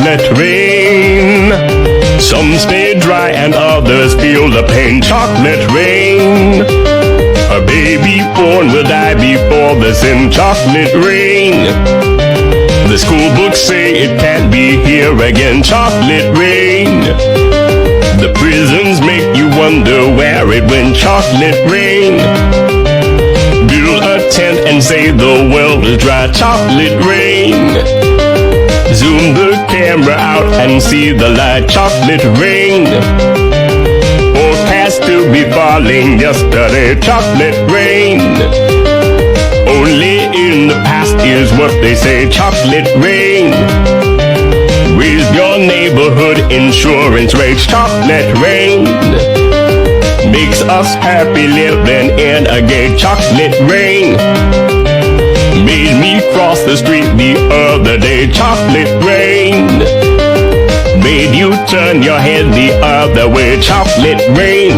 chocolate rain. Some stay dry and others feel the pain. Chocolate rain. A baby born will die before the sin. Chocolate rain. The school books say it can't be here again. Chocolate rain. The prisons make you wonder where it went. Chocolate rain. Build a tent and say the world is dry. Chocolate rain. Zoom the camera out and see the light. Chocolate rain. Forecast to be falling yesterday. Chocolate rain. Only in the past is what they say. Chocolate rain. Raise your neighborhood insurance rates. Chocolate rain. Makes us happy living in a gay. Chocolate rain. Made me cross the street the other day. Chocolate rain. Made you turn your head the other way. Chocolate rain.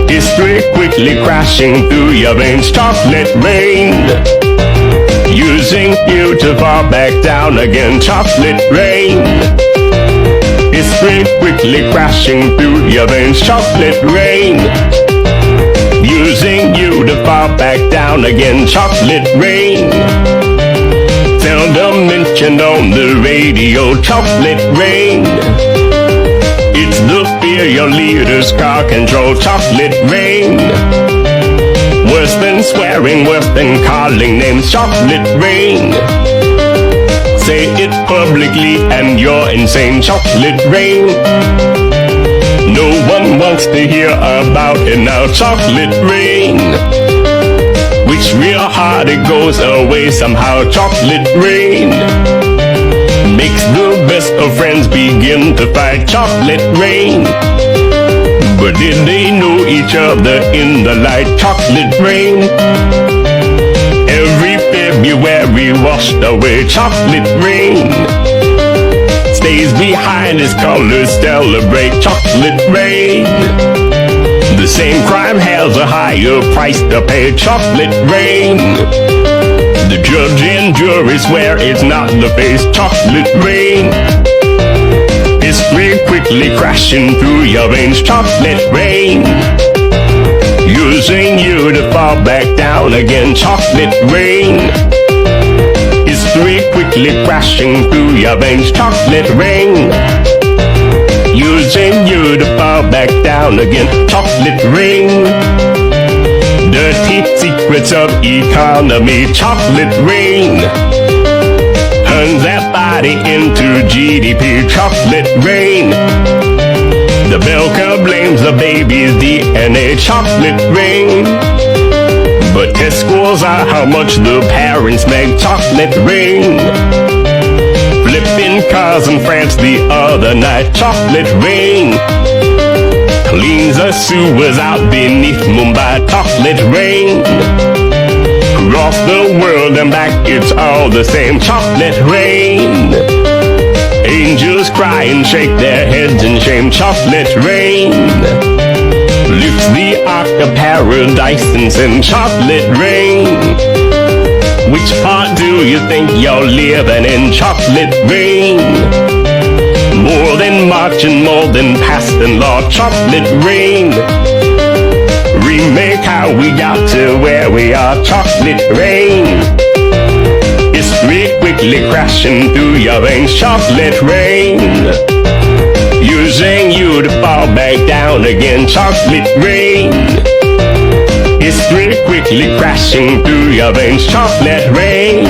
History quickly crashing through your veins. Chocolate rain. Using you to fall back down again. Chocolate rain. History quickly crashing through your veins. Chocolate rain. Using you to fall back down again. Chocolate rain. Seldom mentioned on the radio. Chocolate rain. It's the fear your leaders car control. Chocolate rain. Worse than swearing, worse than calling names. Chocolate rain. Say it publicly and you're insane. Chocolate rain. No one wants to hear about it now. Chocolate rain. Which real hard it goes away somehow. Chocolate rain. Makes the best of friends begin to fight. Chocolate rain. But did they know each other in the light? Chocolate rain. Every February washed away. Chocolate rain. Stays behind its colors celebrate. Chocolate rain. The same crime has a higher price to pay. Chocolate rain. The judge and jury swear it's not the face. Chocolate rain. History quickly crashing through your veins. Chocolate rain. Using you to fall back down again. Chocolate rain. History quickly crashing through your veins. Chocolate rain. Using you to fall back down again. Chocolate rain. Dirty secrets of economy. Chocolate rain. Turns that body into GDP. Chocolate rain. The bell curve blames the baby's DNA. Chocolate rain. But test scores are how much the parents make. Chocolate rain. Flipping cars in France the other night. Chocolate rain. Cleans the sewers out beneath Mumbai. Chocolate rain. Across the world and back it's all the same. Chocolate rain. Angels cry and shake their heads in shame. Chocolate rain. Lifts the ark of paradise and sin. Chocolate rain. Which part do you think you're living in? Chocolate rain. More than marching, more than passing law. Chocolate rain. Remake how we got to where we are. Chocolate rain. History quickly crashing through your veins. Chocolate rain. Using you to fall back down again. Chocolate rain. History quickly crashing through your veins. Chocolate rain.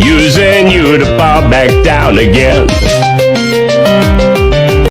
Using you to fall back down again.